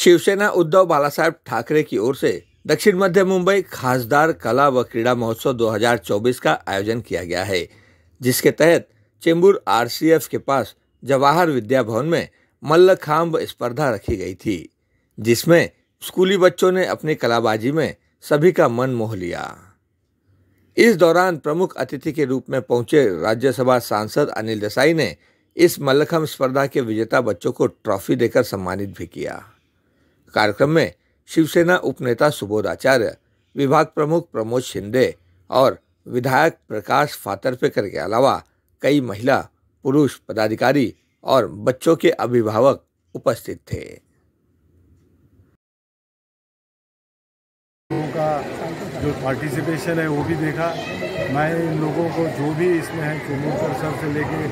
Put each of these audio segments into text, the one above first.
शिवसेना उद्धव बालासाहेब ठाकरे की ओर से दक्षिण मध्य मुंबई खासदार कला व क्रीड़ा महोत्सव 2024 का आयोजन किया गया है, जिसके तहत चेंबूर आरसीएफ के पास जवाहर विद्या भवन में मल्लखांब स्पर्धा रखी गई थी, जिसमें स्कूली बच्चों ने अपनी कलाबाजी में सभी का मन मोह लिया। इस दौरान प्रमुख अतिथि के रूप में पहुंचे राज्यसभा सांसद अनिल देसाई ने इस मल्लखंब स्पर्धा के विजेता बच्चों को ट्रॉफी देकर सम्मानित भी किया। कार्यक्रम में शिवसेना उपनेता सुबोध आचार्य, विभाग प्रमुख प्रमोद शिंदे और विधायक प्रकाश फातर्फेकर के अलावा कई महिला, पुरुष पदाधिकारी और बच्चों के अभिभावक उपस्थित थे। लोगों का जो पार्टिसिपेशन है वो भी देखा। मैं इन लोगों को जो भी इसमें है, चुनौती सर से लेके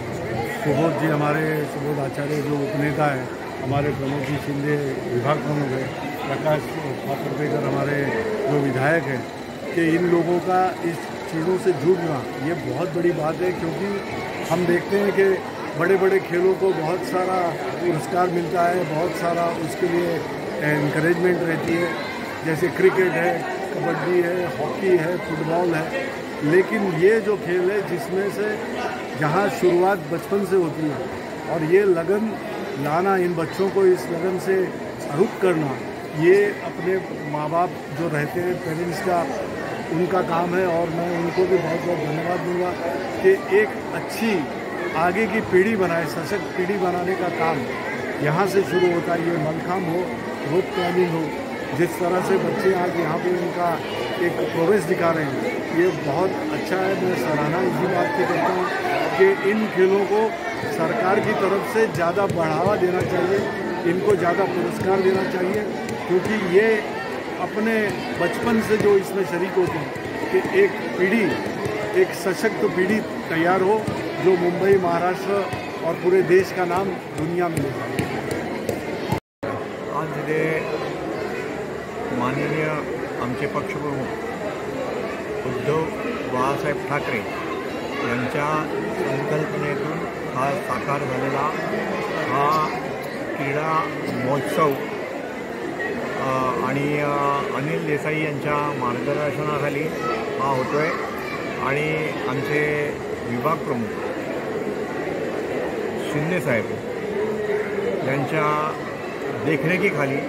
सुबोध जी, हमारे सुबोध आचार्य जो उपनेता है, हमारे प्रमोद जी शिंदे विभाग प्रमुख है, प्रकाश फातर्फेकर हमारे जो विधायक हैं, कि इन लोगों का इस चीज़ों से जुड़ना ये बहुत बड़ी बात है। क्योंकि हम देखते हैं कि बड़े बड़े खेलों को बहुत सारा पुरस्कार मिलता है, बहुत सारा उसके लिए इनकरेजमेंट रहती है, जैसे क्रिकेट है, कबड्डी है, हॉकी है, फुटबॉल है। लेकिन ये जो खेल है जिसमें से जहाँ शुरुआत बचपन से होती है और ये लगन लाना, इन बच्चों को इस लगन से आरूप करना, ये अपने माँ बाप जो रहते हैं, पेरेंट्स का उनका काम है। और मैं उनको भी बहुत बहुत धन्यवाद दूंगा कि एक अच्छी आगे की पीढ़ी बनाए, सशक्त पीढ़ी बनाने का काम यहाँ से शुरू होता है। ये मल्लखांब हो, रोप क्लाइंबिंग हो, जिस तरह से बच्चे आज यहाँ पे इनका एक प्रोग्रेस दिखा रहे हैं, ये बहुत अच्छा है। मैं सराहना इसी बात की करता हूँ कि इन खेलों को सरकार की तरफ से ज़्यादा बढ़ावा देना चाहिए, इनको ज़्यादा पुरस्कार देना चाहिए, क्योंकि ये अपने बचपन से जो इसमें शरीक होते हैं कि एक पीढ़ी, एक सशक्त पीढ़ी तैयार हो जो मुंबई, महाराष्ट्र और पूरे देश का नाम दुनिया में ले जाए। आज जे माननीय आमचे पक्षप्रमुख उद्धव बाळासाहेब ठाकरे यांच्या संकल्पनेतून हा साकार झालेला हा क्रीडा महोत्सव आणि अनिल देसाई यांच्या मार्गदर्शनाखाली हा होतो आहे। आणि आमचे विभाग प्रमुख शिंदेसाहेब यांच्या देखरेखीखाली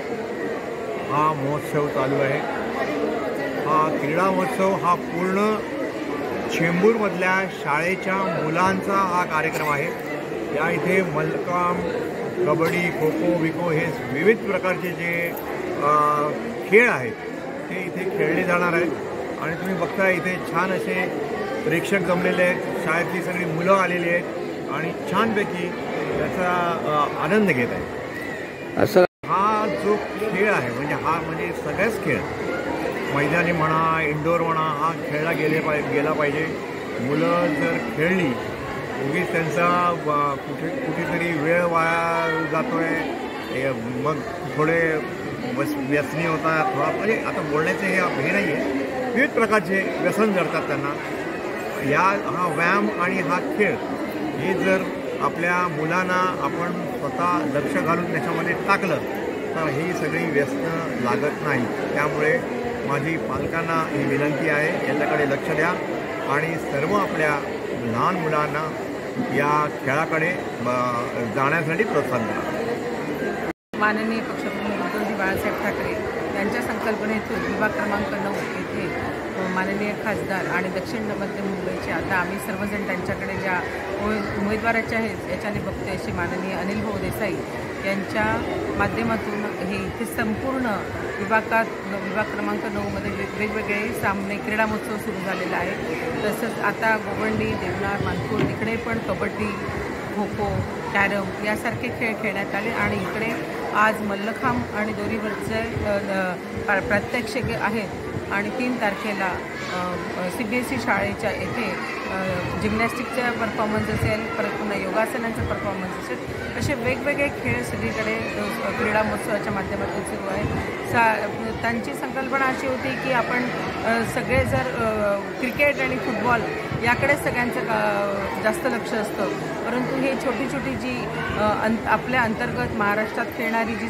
हा महोत्सव चालू आहे। हा क्रीडा महोत्सव हा पूर्ण चेंबूरमधल्या शाळेच्या मुलांचा हा कार्यक्रम आहे। या इथे मल्लखांब, कबड्डी, खो खो, विको हे विविध प्रकारचे जे खेळ आहेत ते इथे खेळले जाणार आहेत। आणि तुम्ही बघता इथे छान असे प्रेक्षक जमलेले आहेत, शाळेतली सगळी मुलं आलेली आहेत आणि छानपैकी त्याचा आनंद घेत आहेत। असं हा जो खेळ आहे म्हणजे सगळेच खेळ, मैदानी म्हणा, इंडोर म्हणा, हा खेळला गेला पाहिजे। मुलं जर खेळली, उगीच त्यांचा कुठेतरी वेळ वाया जातोय, मग थोडे व्यसनी होतात, थोडा म्हणजे आता बोलण्याचे हे नाही आहे, विविध प्रकारचे व्यसन जडतात त्यांना। हा व्यायाम आणि हा खेळ हे जर आपल्या मुलांना आपण स्वतः लक्ष घालून त्याच्यामध्ये टाकलं तर ही सगळी व्यसनं लागत नाही। त्यामुळे माझी पालकांना ही विनंती आहे, याच्याकडे लक्ष द्या आणि सर्व आपल्या लहान मुलांना या खेळाकडे जाण्यासाठी प्रोत्साहन द्या। माननीय पक्षप्रमुख उद्धवजी बाळासाहेब ठाकरे यांच्या संकल्पनेतून विभाग क्रमांक 9 येथे माननीय खासदार आणि दक्षिण मध्य मुंबईचे आता आम्ही सर्वजण त्यांच्याकडे ज्या उमेदवाराचे आहेत याच्याने बघते असे माननीय अनिल भाऊ देसाई यांच्या माध्यमातून हे इथे संपूर्ण विभाग क्रमांक 9मध्ये वेगवेगळे सामने, क्रीडा महोत्सव सुरू झालेला आहे। तसंच आता गोवंडी, देवनार, मानपूर इकडे पण कबड्डी, खो खो, कॅरम यासारखे खेळ खेळण्यात आले। आणि इकडे आज मल्लखांब आणि दोरीवरचे प्रात्यक्षिक आहेत आणि 3 तारखेला CBSE शाळेच्या येथे जिम्नॅस्टिकचा परफॉर्मन्स असेल, परत पुन्हा योगासनांचा परफॉर्मन्स असेल, असे वेगवेगळे खेळ सगळीकडे क्रीडा महोत्सवाच्या माध्यमातून सुरू आहे। त्यांची संकल्पना अशी होती की आपण सगळे जर क्रिकेट आणि फुटबॉल याकडे सगळ्यांचं जास्त लक्ष असतं, परंतु हे छोटी छोटी जी आपल्या अंतर्गत महाराष्ट्रात खेळणारी जी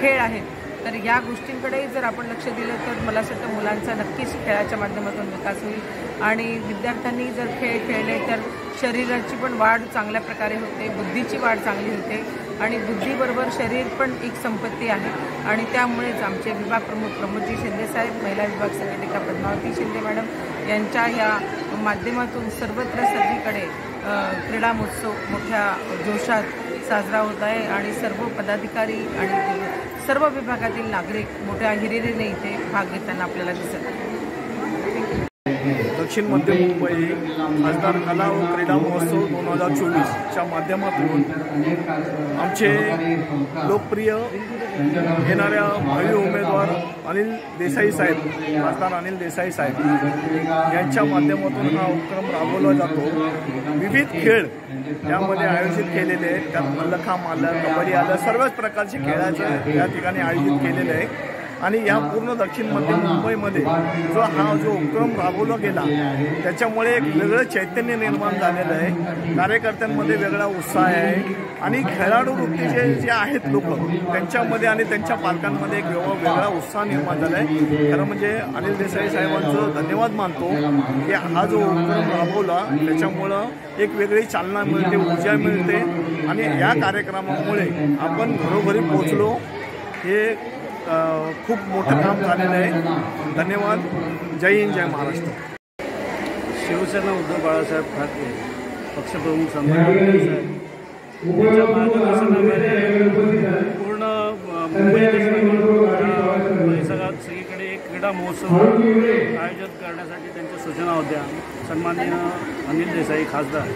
खेळ आहेत, तर या गोष्टींकडेही जर आपण लक्ष दिलं तर मला असं वाटतं मुलांचा नक्कीच खेळाच्या माध्यमातून विकास होईल आणि विद्यार्थ्यांनी जर खेळ खेळले तर शरीराची पण वाढ चांगल्या प्रकारे होते, बुद्धीची वाढ चांगली होते आणि बुद्धीबरोबर शरीर पण एक संपत्ती आहे आणि त्यामुळेच आमचे विभाग प्रमुख प्रमोदजी शिंदे साहेब, महिला विभाग संघटिका पद्मावती शिंदे मॅडम यांच्या या माध्यमातून सर्वत्र सगळीकडे क्रीडा महोत्सव मोठ्या जोशात साजरा होत आहे आणि सर्व पदाधिकारी आणि सर्व विभागातील नागरिक मोठ्या हिरिरीने इथे भाग घेताना आपल्याला दिसत आहे. दक्षिण मध्य मुंबई खासदार कला व क्रीडा महोत्सव 2024च्या माध्यमातून आमचे लोकप्रिय येणाऱ्या भावी उमेदवार अनिल देसाई साहेब, खासदार अनिल देसाई साहेब यांच्या माध्यमातून हा उपक्रम राबवला जातो. विविध खेळ यामध्ये आयोजित केलेले आहेत, त्यात मल्लखांब आलं, कबड्डी आलं, सर्वच प्रकारचे खेळाचे या ठिकाणी आयोजित केलेले आहे आणि या पूर्ण दक्षिण मध्य मुंबईमध्ये जो उपक्रम राबवला गेला त्याच्यामुळे एक वेगळं चैतन्य निर्माण झालेलं आहे. कार्यकर्त्यांमध्ये वेगळा उत्साह आहे आणि खेळाडू वृत्तीचे जे आहेत लोक त्यांच्यामध्ये आणि त्यांच्या पालकांमध्ये एक वेगळा उत्साह निर्माण झाला आहे. खरं म्हणजे अनिल देसाई साहेबांचं धन्यवाद मानतो की हा जो उपक्रम राबवला त्याच्यामुळं एक वेगळी चालना मिळते, ऊर्जा मिळते आणि या कार्यक्रमामुळे आपण घरोघरी पोचलो. हे खूप मोठं काम झालेलं आहे. धन्यवाद. जय हिंद, जय महाराष्ट्र. शिवसेना उद्धव बाळासाहेब ठाकरे पक्षप्रमुख संभाजी साहेब यांच्या मार्गदर्शनाखाली पूर्ण मुंबई परिसरात सगळीकडे एक क्रीडा महोत्सव आयोजित करण्यासाठी त्यांच्या सूचना होत्या. सन्माननीय अनिल देसाई खासदार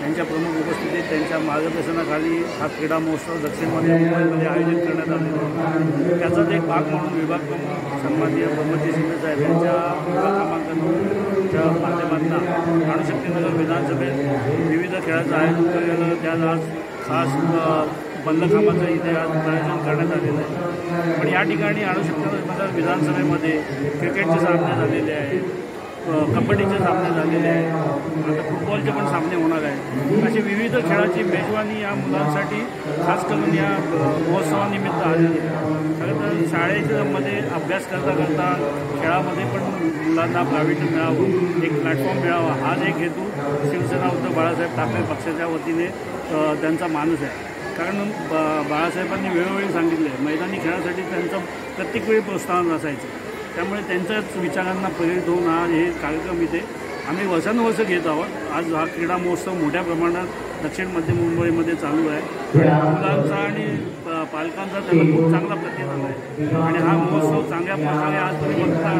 यांच्या प्रमुख उपस्थितीत त्यांच्या मार्गदर्शनाखाली हा क्रीडा महोत्सव दक्षिण मध्य मुंबईमध्ये आयोजित करण्यात आलेला. त्याचाच एक भाग म्हणून विभाग प्रमुख सन्माननीय प्रमोदजी शिंदे साहेब यांच्या विभाग क्रमांक 9च्या माध्यमातून अणुशक्तीनगर विधानसभेत विविध खेळाचं आयोजन केलेलं. त्यात आज खास मल्लखांबाचं इथे आज आयोजन करण्यात आलेलं आहे. पण या ठिकाणी अणुशक्तीनगर विधानसभेमध्ये क्रिकेटचे सामने झालेले आहेत, कबड्डीचे सामने झालेले आहेत, आता फुटबॉलचे पण सामने होणार आहेत. अशी विविध खेळाची मेजवानी या मुलांसाठी खास करून या महोत्सवानिमित्त आलेली आहे. खरं तर शाळेमध्ये अभ्यास करता करता खेळामध्ये पण मुलांना प्रावीण्य मिळावं, एक प्लॅटफॉर्म मिळावा, हाच एक हेतू शिवसेना उद्धव बाळासाहेब ठाकरे पक्षाच्या वतीने त्यांचा मानस आहे. कारण बाळासाहेबांनी वेळोवेळी सांगितले मैदानी खेळासाठी त्यांचं प्रत्येक वेळी प्रोत्साहन असायचं. त्यामुळे त्यांच्याच विचारांना प्रेरित होऊन आज हे कार्यक्रम इथे आम्ही वर्षानुवर्ष घेत आहोत. आज हा क्रीडा महोत्सव मोठ्या प्रमाणात दक्षिण मध्य मुंबईमध्ये चालू आहे. मुलांचा आणि पालकांचा त्याला खूप चांगला प्रतिसाद आहे आणि हा महोत्सव चांगल्या प्रकारे आज तुम्ही बघता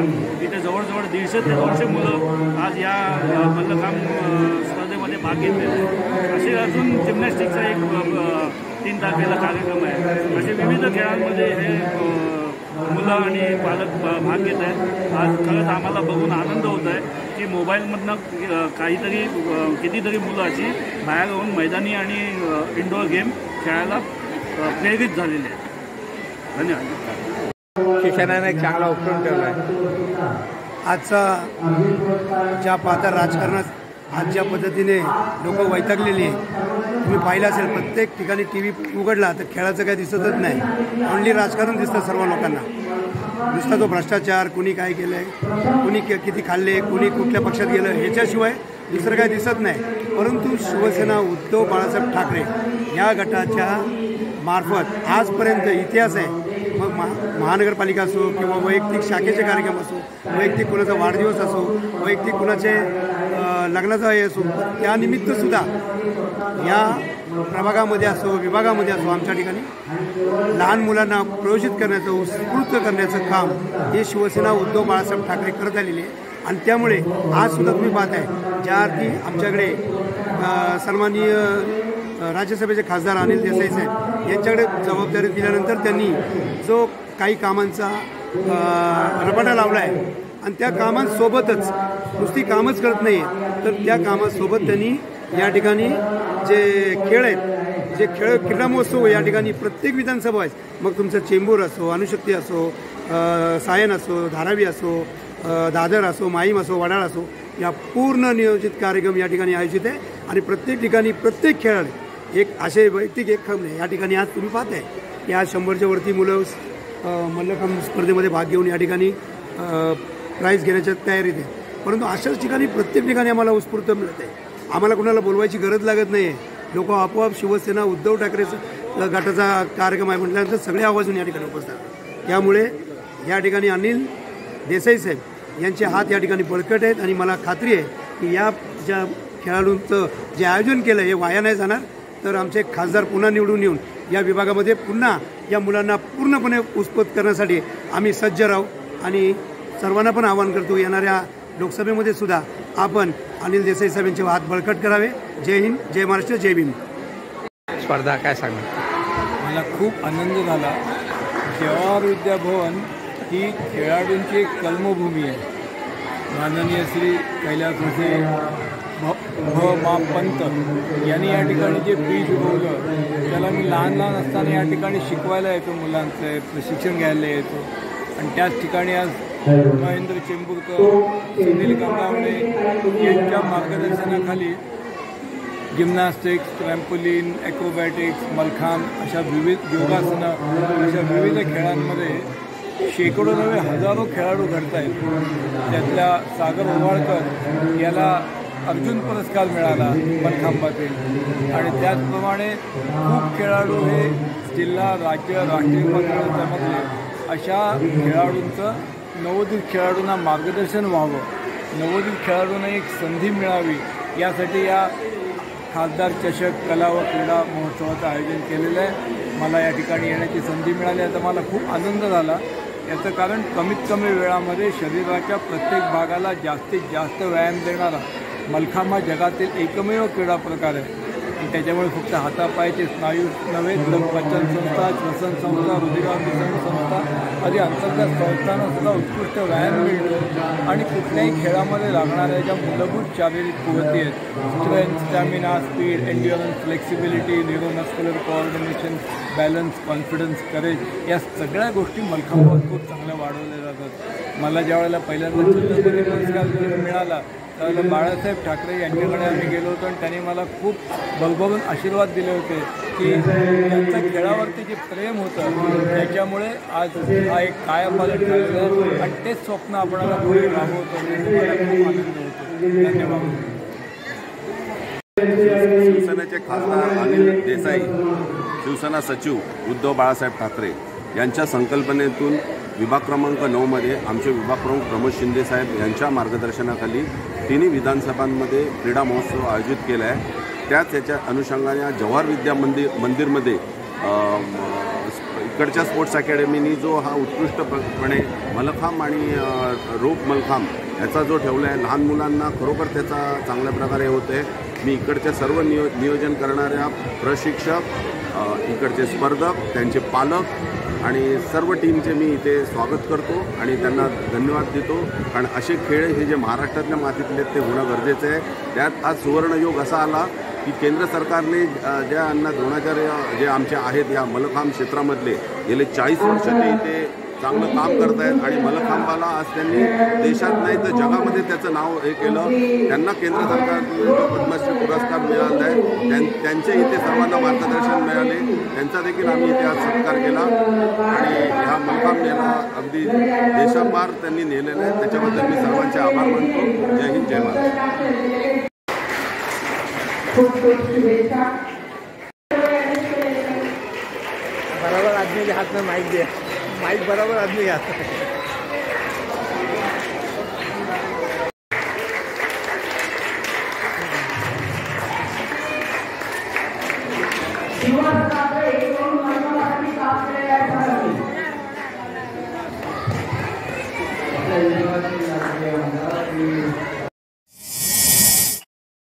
इथे जवळजवळ 150 ते 200 मुलं आज या मल्लखांब स्पर्धेमध्ये भाग घेतले. असे अजून जिम्नॅस्टिकचा एक 3 तारखेला कार्यक्रम आहे. असे विविध खेळांमध्ये हे मुलं आणि पालक भाग घेत आहेत. आज खरंच आम्हाला बघून आनंद होत आहे की मोबाईलमधनं काहीतरी कितीतरी मुलं अशी बाहेर येऊन मैदानी आणि इंडोर गेम खेळायला प्रेरित झालेले आहेत. धन्यवाद. शिक्षणाने एक चांगला उपक्रम ठेवला आहे. आजचा ज्या पाहता राजकारणात आज ज्या पद्धतीने लोक वैतागलेली आहे, तुम्ही पाहिलं असेल प्रत्येक ठिकाणी TV उघडला तर खेळाचं काही दिसतच नाही, ओन्ली राजकारण दिसतं सर्व लोकांना. नुसता तो भ्रष्टाचार, कुणी काय केलं आहे, कुणी किती खाल्ले, कुणी कुठल्या पक्षात गेलं, ह्याच्याशिवाय दुसरं काही दिसत नाही. परंतु शिवसेना उद्धव बाळासाहेब ठाकरे या गटाच्या मार्फत आजपर्यंत इतिहास आहे. मग महानगरपालिका असो किंवा वैयक्तिक शाखेचे कार्यक्रम असो, वैयक्तिक कुणाचा वाढदिवस असो, वैयक्तिक कुणाचे लग्नाचा हे असो, त्यानिमित्तसुद्धा या प्रभागामध्ये असो, विभागामध्ये असो, आमच्या ठिकाणी लहान मुलांना प्रयोजित करण्याचं, उत्स्फूर्त करण्याचं काम हे शिवसेना उद्धव बाळासाहेब ठाकरे करत आलेले आहे. आणि त्यामुळे आजसुद्धा तुम्ही पाहताय ज्या अर्थी आमच्याकडे सन्माननीय राज्यसभेचे खासदार अनिल देसाई साहेब यांच्याकडे जबाबदारी दिल्यानंतर त्यांनी जो काही कामांचा रपाटा लावला आहे आणि त्या कामांसोबतच नुसती कामच करत नाही आहे, तर त्या कामासोबत त्यांनी या ठिकाणी जे खेळ आहेत, जे क्रीडा महोत्सव या ठिकाणी प्रत्येक विधानसभा आहे, मग तुमचं चेंबूर असो, अणुशक्ती असो, सायन असो, धारावी असो, दादर असो, माहीम असो, वडाळ असो, या पूर्ण नियोजित कार्यक्रम या ठिकाणी आयोजित आहे. आणि प्रत्येक ठिकाणी प्रत्येक खेळाडू एक असे वैयक्तिक एक खंबे या ठिकाणी आज तुम्ही पाहताय की आज 100च्या वरती मुलं मल्लखांब स्पर्धेमध्ये भाग घेऊन या ठिकाणी प्राईज घेण्याच्या तयारीत आहे. परंतु अशाच ठिकाणी प्रत्येक ठिकाणी आम्हाला उत्स्फूर्त मिळत आहे. आम्हाला कोणाला बोलवायची गरज लागत नाही आहे. लोक आपोआप शिवसेना उद्धव ठाकरे गटाचा कार्यक्रम आहे म्हटल्यानंतर सगळे आवाजून या ठिकाणी उपस्थित. त्यामुळे या ठिकाणी अनिल देसाई साहेब यांचे हात या ठिकाणी बळकट आहेत आणि मला खात्री आहे की या ज्या खेळाडूंचं जे आयोजन केलं हे वाया नाही जाणार. तर आमचे खासदार पुन्हा निवडून येऊन या विभागामध्ये पुन्हा या मुलांना पूर्णपणे उत्स्फूर्त करण्यासाठी आम्ही सज्ज राहू आणि सर्वांना पण आवाहन करतो येणाऱ्या लोकसभेमध्ये सुद्धा आपण अनिल देसाई साहेबांचे हात बळकट करावे. जय हिंद, जय महाराष्ट्र, जय भीम. स्पर्धा काय सांगणार? मला खूप आनंद झाला. जवाहर विद्याभवन ही खेळाडूंची एक कर्मभूमी आहे. माननीय श्री कैलास मा पंत यांनी या ठिकाणी जे बीज उगवलं त्याला मी लहान असताना या ठिकाणी शिकवायला येतो, मुलांचं प्रशिक्षण घ्यायला येतो आणि त्याच ठिकाणी आज महेंद्र चेंबूरकर, सुनील गंगावणे यांच्या मार्गदर्शनाखाली जिम्नॅस्टिक्स, ट्रॅम्पोलिन, ॲक्रोबॅटिक्स, मलखांब अशा विविध योगासनं अशा विविध खेळांमध्ये शेकडो नव्हे हजारो खेळाडू घडत आहेत. त्यातल्या सागर ओवाळकर याला अर्जुन पुरस्कार मिळाला मलखांबातील आणि त्याचप्रमाणे खूप खेळाडू हे जिल्हा, राज्य, राष्ट्रीय पातळीवर जमले. अशा खेळाडूंचं नवोदित खेळाडूंना मार्गदर्शन व्हावं, नवोदित खेळाडूंना एक संधी मिळावी यासाठी या खासदार चषक कला व क्रीडा महोत्सवाचं आयोजन केलेलं आहे. मला या ठिकाणी येण्याची संधी मिळाली याचा मला खूप आनंद झाला. याचं कारण कमीत कमी वेळामध्ये शरीराच्या प्रत्येक भागाला जास्तीत जास्त व्यायाम देणारा मलखांब हा जगातील एकमेव क्रीडा प्रकार आहे. आणि त्याच्यामुळे फक्त हातापायाचे स्नायू नव्हे तर पचन संस्था, श्वसन संस्था, रुधिराभिसरण संस्था आदी अंतर्गत संस्थांना उत्कृष्ट व्यायाम मिळतो आणि कुठल्याही खेळामध्ये लागणाऱ्या ज्या मूलभूत शारीरिक कुवती आहेत, strength, stamina, speed, endurance, flexibility, neuromuscular coordination, balance, confidence, courage या सगळ्या गोष्टी मलखांबावर खूप चांगल्या वाढवल्या जातात. मला ज्या वेळेला पहिल्यांदा छत्रपती पुरस्कार मिळाला त्यावेळेला बाळासाहेब ठाकरे यांच्याकडे आम्ही गेलो होतो आणि त्यांनी मला खूप बलबलून आशीर्वाद दिले होते की त्यांचं खेळावरती जे प्रेम होतं त्याच्यामुळे आज हा एक कायापालट झालेला आहे आणि तेच स्वप्न आपणाला पुढे राबवतो. मला खूप आनंद होतो. धन्यवाद. शिवसेनेचे खासदार अनिल देसाई, शिवसेना सचिव उद्धव बाळासाहेब ठाकरे यांच्या संकल्पनेतून विभाग क्रमांक 9मध्ये आमचे विभाग प्रमुख प्रमोद शिंदे साहेब यांच्या मार्गदर्शनाखाली तिन्ही विधानसभांमध्ये क्रीडा महोत्सव आयोजित केला आहे. त्याच याच्या अनुषंगाने जवाहर विद्या मंदिरमध्ये इकडच्या स्पोर्ट्स अकॅडमीनी जो हा उत्कृष्टपणे मलखांब आणि रोप मलखांब याचा जो ठेवला आहे, लहान मुलांना खरोखर त्याचा चांगल्या प्रकारे होत आहे. मी इकडच्या सर्व नियोजन करणाऱ्या प्रशिक्षक, इकडचे स्पर्धक, त्यांचे पालक आणि सर्व टीमचे मी इथे स्वागत करतो आणि त्यांना धन्यवाद देतो. कारण असे खेळ हे जे महाराष्ट्रातल्या मातीतले ते होणं गरजेचं आहे. त्यात आज सुवर्णयोग असा आला की केंद्र सरकारने ज्या द्रोणाचार्य जे आमचे आहेत या मलखांब क्षेत्रामधले गेले 40 वर्ष ते इथे चांगलं काम करत आहेत आणि मलखांबाला आज त्यांनी देशात नाही तर जगामध्ये त्याचं नाव हे केलं. त्यांना केंद्र सरकारने पद्मश्री पुरस्कार मिळाला आहे. त्यांचे इथे सर्वांना मार्गदर्शन मिळाले. त्यांचा देखील आम्ही इथे आज सत्कार केला आणि ह्या मलखांब याला अगदी देशापार त्यांनी नेलेलं आहे. त्याच्याबद्दल मी सर्वांचे आभार मानतो. जय हिंद, जय महाराष्ट्र. बराबर आदमी के हाथ में माइक दिया, माइक बराबर आदमी के हाथ में.